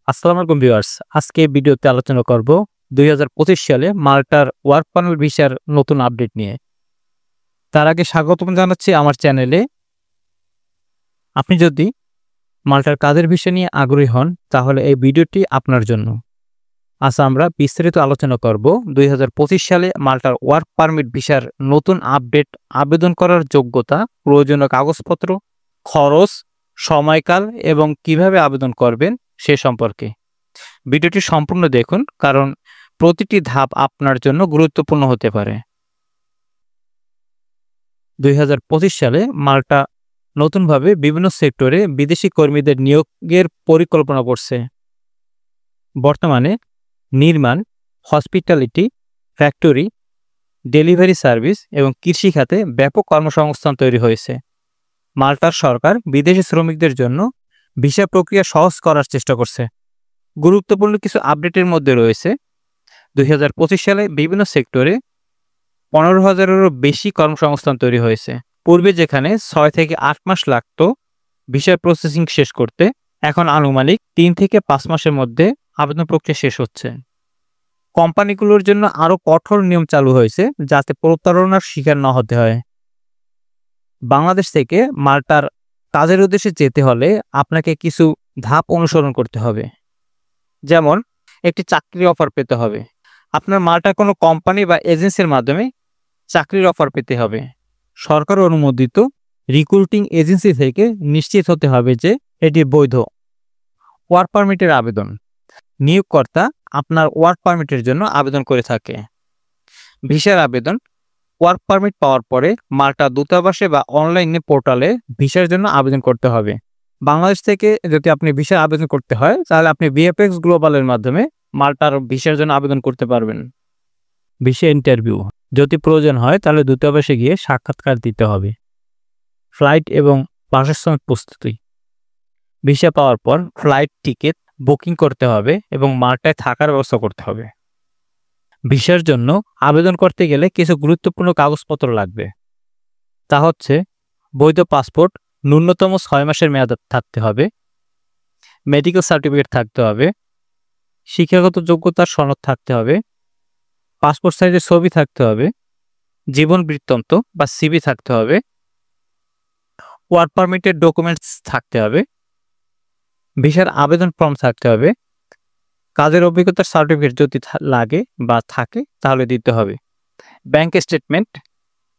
আসসালামু আলাইকুম ভিউয়ার্স। আজকে ভিডিওতে আলোচনা করব ২০২৫ সালে মাল্টার ওয়ার্ক পারমিট ভিসার নতুন আপডেট নিয়ে। তার আগে স্বাগতম জানাচ্ছি আমার চ্যানেলে। আপনি যদি মাল্টার কাজের বিষয় নিয়ে আগ্রহী হন তাহলে এই ভিডিওটি আপনার জন্য। আজ আমরা বিস্তারিত আলোচনা করব ২০২৫ সালে মাল্টার ওয়ার্ক পারমিট ভিসার নতুন আপডেট, আবেদন করার যোগ্যতা, প্রয়োজনীয় কাগজপত্র, খরচ, সময়কাল এবং কিভাবে আবেদন করবেন সে সম্পর্কে। ভিডিওটি সম্পূর্ণ দেখুন, কারণ প্রতিটি ধাপ আপনার জন্য গুরুত্বপূর্ণ হতে পারে। ২০২৫ সালে মাল্টা নতুনভাবে বিভিন্ন সেক্টরে বিদেশি কর্মীদের নিয়োগের পরিকল্পনা করছে। বর্তমানে নির্মাণ, হসপিটালিটি, ফ্যাক্টরি, ডেলিভারি সার্ভিস এবং কৃষি খাতে ব্যাপক কর্মসংস্থান তৈরি হয়েছে। মাল্টার সরকার বিদেশি শ্রমিকদের জন্য ভিসা প্রক্রিয়া সহজ করার চেষ্টা করছে। গুরুত্বপূর্ণ কিছু আপডেটের মধ্যে রয়েছে ২০২৫ সালে বিভিন্ন সেক্টরে ১৫,০০০-এরও বেশি কর্মসংস্থান তৈরি হয়েছে। পূর্বে যেখানে ৬ থেকে ৮ মাস লাগত ভিসা প্রসেসিং শেষ করতে, এখন আনুমানিক ৩ থেকে ৫ মাসের মধ্যে আবেদন প্রক্রিয়া শেষ হচ্ছে। কোম্পানিগুলোর জন্য আরও কঠোর নিয়ম চালু হয়েছে যাতে প্রতারণার শিকার না হতে হয়। বাংলাদেশ থেকে মাল্টার কাজের উদ্দেশ্যে যেতে হলে আপনাকে কিছু ধাপ অনুসরণ করতে হবে। যেমন, একটি চাকরির অফার পেতে হবে। আপনার মাল্টার কোনো কোম্পানি বা এজেন্সির মাধ্যমে চাকরির অফার পেতে হবে। সরকার অনুমোদিত রিক্রুটিং এজেন্সি থেকে নিশ্চিত হতে হবে যে এটি বৈধ। ওয়ার্ক পারমিটের আবেদন। নিয়োগকর্তা আপনার ওয়ার্ক পারমিটের জন্য আবেদন করে থাকে। ভিসার আবেদন। ওয়ার্ক পারমিট পাওয়ার পরে মাল্টা দূতাবাসে বা অনলাইনে পোর্টালে ভিসার জন্য আবেদন করতে হবে। বাংলাদেশ থেকে যদি আপনি ভিসার আবেদন করতে হয় তাহলে আপনি ভিএফএক্স গ্লোবালের মাধ্যমে মাল্টার ভিসার জন্য আবেদন করতে পারবেন। Visa interview. যদি প্রয়োজন হয় তাহলে দূতাবাসে গিয়ে সাক্ষাৎকার দিতে হবে। ফ্লাইট এবং বাসস্থান প্রস্তুতি। ভিসা পাওয়ার পর ফ্লাইট টিকিট বুকিং করতে হবে এবং মাল্টায় থাকার ব্যবস্থা করতে হবে। ভিসার জন্য আবেদন করতে গেলে কিছু গুরুত্বপূর্ণ কাগজপত্র লাগবে। তা হচ্ছে বৈধ পাসপোর্ট, ন্যূনতম ৬ মাসের মেয়াদ থাকতে হবে, মেডিকেল সার্টিফিকেট থাকতে হবে, শিক্ষাগত যোগ্যতার সনদ থাকতে হবে, পাসপোর্ট সাইজের ছবি থাকতে হবে, জীবন বৃত্তান্ত বা সিভি থাকতে হবে, ওয়ার্ক পারমিটের ডকুমেন্টস থাকতে হবে, ভিসার আবেদন ফর্ম থাকতে হবে, কাজের অভিজ্ঞতার সার্টিফিকেট যদি লাগে বা থাকে তাহলে দিতে হবে, ব্যাংক স্টেটমেন্ট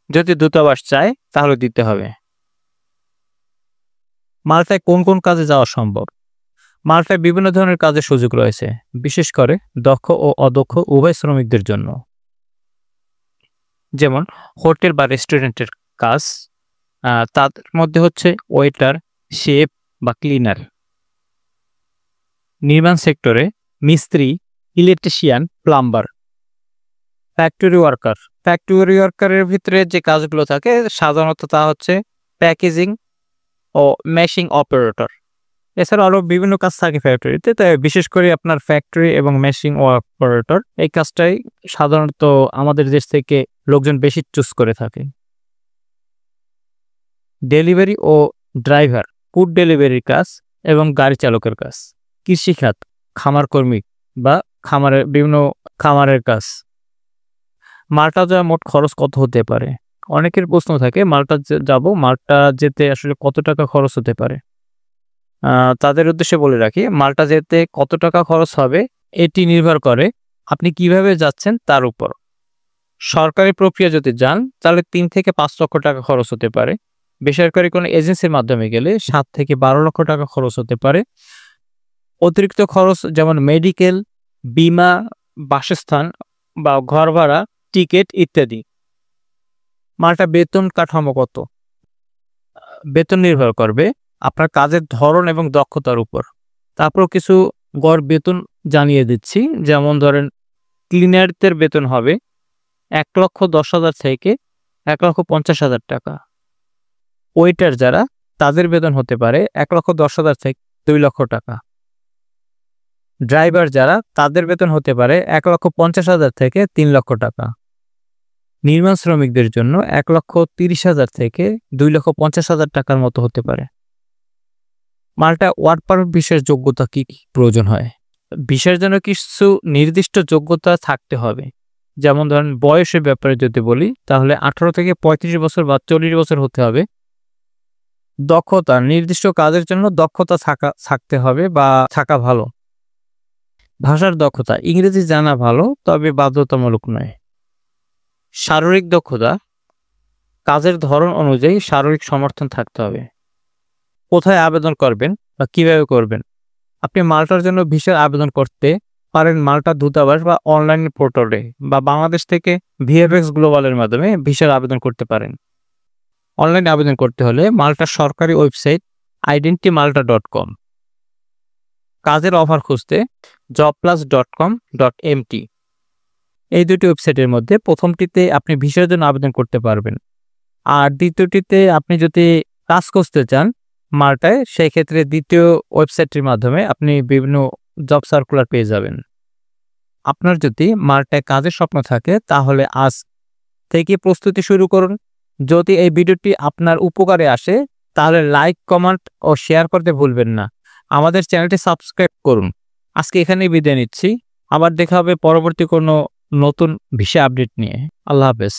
যদি দূতাবাস চায় তাহলে দিতে হবে। মাল্টায় কোন কোন কাজে যাওয়া সম্ভব? মাল্টায় বিভিন্ন ধরনের কাজের সুযোগ রয়েছে, বিশেষ করে দক্ষ ও অদক্ষ উভয় শ্রমিকদের জন্য। যেমন হোটেল বা রেস্টুরেন্টের কাজ, তাদের মধ্যে হচ্ছে ওয়েটার, শেফ বা ক্লিনার। নির্মাণ সেক্টরে মিস্ত্রি, electrician, plumber. Factory worker. Factory ওয়ার্কারের ভিতরে যে কাজগুলো থাকে সাধারণত তা হচ্ছে প্যাকেজিং ও মেশিং অপারেটর। এছাড়া আরও বিভিন্ন কাজ থাকে ফ্যাক্টরিতে, তাই বিশেষ করে আপনার ফ্যাক্টরি এবং মেশিং অপারেটর এই কাজটাই সাধারণত আমাদের দেশ থেকে লোকজন বেশি চুজ করে থাকে। ডেলিভারি ও ড্রাইভার, ফুড ডেলিভারির কাজ এবং গাড়ি চালকের কাজ। কৃষিখাত, খামার কর্মী বা বিভিন্ন খামারের কাজ। মাল্টা যাওয়া মোট খরচ কত হতে পারে? অনেকের প্রশ্ন থাকে মাল্টা মাল্টা যেতে আসলে কত টাকা খরচ হতে পারে। তাদের উদ্দেশ্যে বলে রাখি, মাল্টা যেতে কত টাকা খরচ হবে এটি নির্ভর করে আপনি কিভাবে যাচ্ছেন তার উপর। সরকারি প্রক্রিয়া যদি যান তাহলে ৩ থেকে ৫ লক্ষ টাকা খরচ হতে পারে। বেসরকারি কোনো এজেন্সির মাধ্যমে গেলে ৭ থেকে ১২ লক্ষ টাকা খরচ হতে পারে। অতিরিক্ত খরচ যেমন মেডিকেল, বিমা, বাসস্থান বা ঘর ভাড়া, টিকিট ইত্যাদি। মাল্টা বেতন কাঠামো কত? বেতন নির্ভর করবে আপনার কাজের ধরন এবং দক্ষতার উপর। তারপর কিছু গড় বেতন জানিয়ে দিচ্ছি। যেমন ধরেন, ক্লিনারদের বেতন হবে ১,১০,০০০ থেকে ১,৫০,০০০ টাকা। ওয়েটার যারা, তাদের বেতন হতে পারে ১,১০,০০০ থেকে ২ লক্ষ টাকা। ড্রাইভার যারা, তাদের বেতন হতে পারে ১,৫০,০০০ থেকে ৩ লক্ষ টাকা। নির্মাণ শ্রমিকদের জন্য ১,৩০,০০০ থেকে ২,৫০,০০০ টাকার মতো হতে পারে। মাল্টা ওয়ার্ক পারমিট ভিসার যোগ্যতা কি প্রয়োজন হয়? ভিসার জন্য কিছু নির্দিষ্ট যোগ্যতা থাকতে হবে। যেমন ধরেন বয়সের ব্যাপারে যদি বলি, তাহলে 18 থেকে 35 বছর বা 40 বছর হতে হবে। দক্ষতা, নির্দিষ্ট কাজের জন্য দক্ষতা থাকতে হবে বা থাকা ভালো। ভাষার দক্ষতা, ইংরেজি জানা ভালো তবে বাধ্যতামূলক নয়। শারীরিক দক্ষতা, কাজের ধরন অনুযায়ী শারীরিক সমর্থন থাকতে হবে। কোথায় আবেদন করবেন বা কিভাবে করবেন? আপনি মাল্টার জন্য ভিসার আবেদন করতে পারেন মাল্টা দূতাবাস বা অনলাইন পোর্টালে, বা বাংলাদেশ থেকে ভিএফএক্স গ্লোবালের মাধ্যমে ভিসার আবেদন করতে পারেন। অনলাইনে আবেদন করতে হলে মাল্টার সরকারি ওয়েবসাইট identitymalta.com, কাজের অফার খুঁজতে jobplus.com.mt। এই দুটি ওয়েবসাইটের মধ্যে প্রথমটিতে আপনি ভিসার জন্য আবেদন করতে পারবেন, আর দ্বিতীয়টিতে আপনি যদি কাজ খুঁজতে চান মাল্টায়, সেই ক্ষেত্রে দ্বিতীয় ওয়েবসাইটটির মাধ্যমে আপনি বিভিন্ন জব সার্কুলার পেয়ে যাবেন। আপনার যদি মাল্টায় কাজের স্বপ্ন থাকে তাহলে আজ থেকে প্রস্তুতি শুরু করুন। যদি এই ভিডিওটি আপনার উপকারে আসে তাহলে লাইক, কমেন্ট ও শেয়ার করতে ভুলবেন না। আমাদের চ্যানেলটি সাবস্ক্রাইব করুন। আজকে এখানেই বিদায় নিচ্ছি। আবার দেখা হবে পরবর্তী কোনো নতুন ভিসা আপডেট নিয়ে। আল্লাহ হাফেজ।